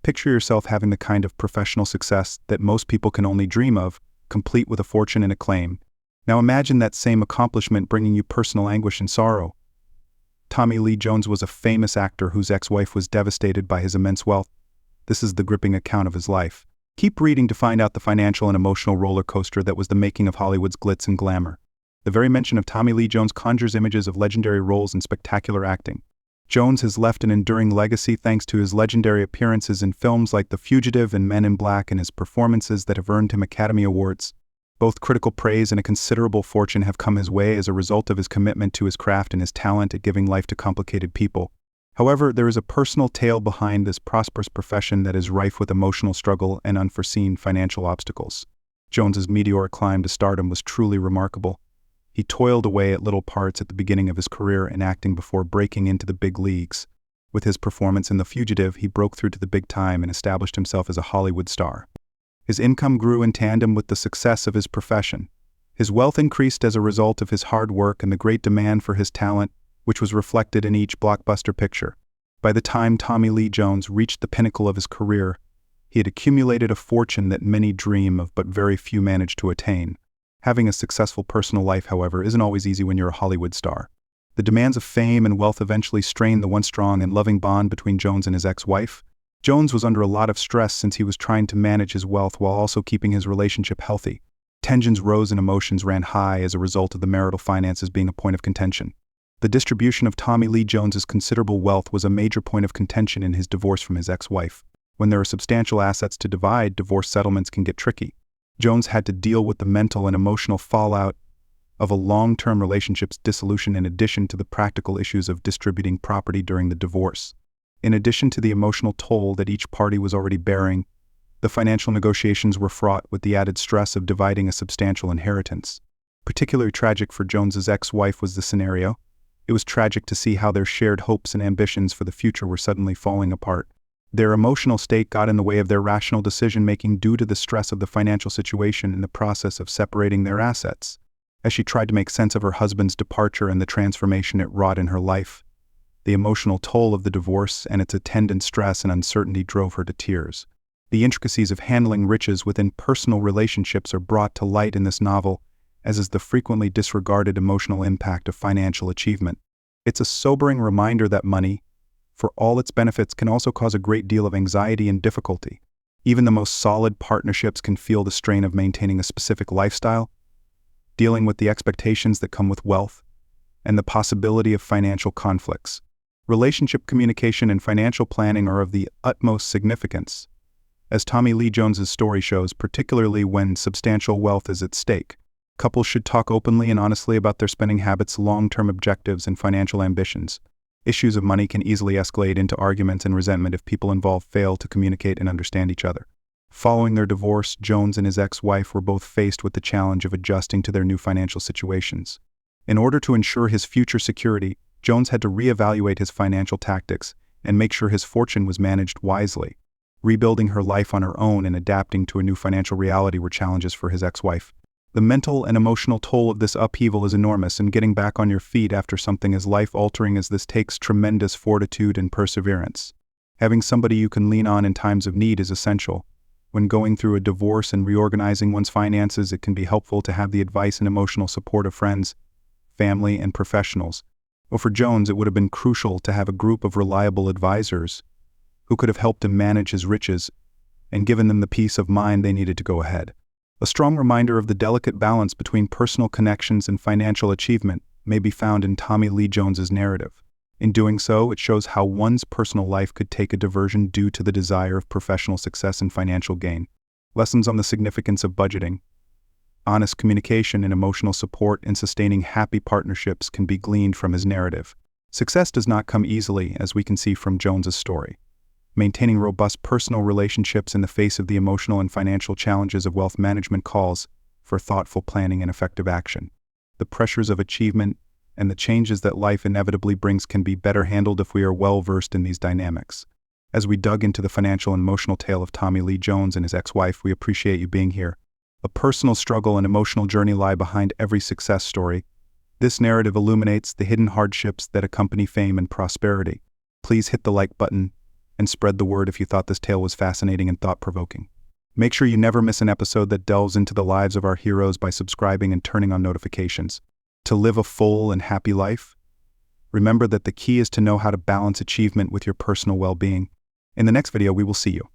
Picture yourself having the kind of professional success that most people can only dream of, complete with a fortune and acclaim. Now imagine that same accomplishment bringing you personal anguish and sorrow. Tommy Lee Jones was a famous actor whose ex-wife was devastated by his immense wealth. This is the gripping account of his life. Keep reading to find out the financial and emotional roller coaster that was the making of Hollywood's glitz and glamour. The very mention of Tommy Lee Jones conjures images of legendary roles and spectacular acting. Jones has left an enduring legacy thanks to his legendary appearances in films like The Fugitive and Men in Black and his performances that have earned him Academy Awards. Both critical praise and a considerable fortune have come his way as a result of his commitment to his craft and his talent at giving life to complicated people. However, there is a personal tale behind this prosperous profession that is rife with emotional struggle and unforeseen financial obstacles. Jones's meteoric climb to stardom was truly remarkable. He toiled away at little parts at the beginning of his career in acting before breaking into the big leagues. With his performance in The Fugitive, he broke through to the big time and established himself as a Hollywood star. His income grew in tandem with the success of his profession. His wealth increased as a result of his hard work and the great demand for his talent, which was reflected in each blockbuster picture. By the time Tommy Lee Jones reached the pinnacle of his career, he had accumulated a fortune that many dream of but very few manage to attain. Having a successful personal life, however, isn't always easy when you're a Hollywood star. The demands of fame and wealth eventually strained the once strong and loving bond between Jones and his ex-wife. Jones was under a lot of stress since he was trying to manage his wealth while also keeping his relationship healthy. Tensions rose and emotions ran high as a result of the marital finances being a point of contention. The distribution of Tommy Lee Jones's considerable wealth was a major point of contention in his divorce from his ex-wife. When there are substantial assets to divide, divorce settlements can get tricky. Jones had to deal with the mental and emotional fallout of a long-term relationship's dissolution in addition to the practical issues of distributing property during the divorce. In addition to the emotional toll that each party was already bearing, the financial negotiations were fraught with the added stress of dividing a substantial inheritance. Particularly tragic for Jones's ex-wife was the scenario. It was tragic to see how their shared hopes and ambitions for the future were suddenly falling apart. Their emotional state got in the way of their rational decision-making due to the stress of the financial situation in the process of separating their assets. As she tried to make sense of her husband's departure and the transformation it wrought in her life, the emotional toll of the divorce and its attendant stress and uncertainty drove her to tears. The intricacies of handling riches within personal relationships are brought to light in this novel, as is the frequently disregarded emotional impact of financial achievement. It's a sobering reminder that money, for all its benefits, can also cause a great deal of anxiety and difficulty. Even the most solid partnerships can feel the strain of maintaining a specific lifestyle, dealing with the expectations that come with wealth, and the possibility of financial conflicts. Relationship communication and financial planning are of the utmost significance, as Tommy Lee Jones's story shows, particularly when substantial wealth is at stake. Couples should talk openly and honestly about their spending habits, long-term objectives, and financial ambitions. Issues of money can easily escalate into arguments and resentment if people involved fail to communicate and understand each other. Following their divorce, Jones and his ex-wife were both faced with the challenge of adjusting to their new financial situations. In order to ensure his future security, Jones had to reevaluate his financial tactics and make sure his fortune was managed wisely. Rebuilding her life on her own and adapting to a new financial reality were challenges for his ex-wife. The mental and emotional toll of this upheaval is enormous, and getting back on your feet after something as life-altering as this takes tremendous fortitude and perseverance. Having somebody you can lean on in times of need is essential. When going through a divorce and reorganizing one's finances, it can be helpful to have the advice and emotional support of friends, family, and professionals. Well, for Jones, it would have been crucial to have a group of reliable advisors who could have helped him manage his riches and given them the peace of mind they needed to go ahead. A strong reminder of the delicate balance between personal connections and financial achievement may be found in Tommy Lee Jones's narrative. In doing so, it shows how one's personal life could take a diversion due to the desire of professional success and financial gain. Lessons on the significance of budgeting, honest communication, and emotional support in sustaining happy partnerships can be gleaned from his narrative. Success does not come easily, as we can see from Jones's story. Maintaining robust personal relationships in the face of the emotional and financial challenges of wealth management calls for thoughtful planning and effective action. The pressures of achievement and the changes that life inevitably brings can be better handled if we are well versed in these dynamics. As we dug into the financial and emotional tale of Tommy Lee Jones and his ex-wife, we appreciate you being here. A personal struggle and emotional journey lie behind every success story. This narrative illuminates the hidden hardships that accompany fame and prosperity. Please hit the like button and spread the word if you thought this tale was fascinating and thought-provoking. Make sure you never miss an episode that delves into the lives of our heroes by subscribing and turning on notifications. To live a full and happy life, remember that the key is to know how to balance achievement with your personal well-being. In the next video, we will see you.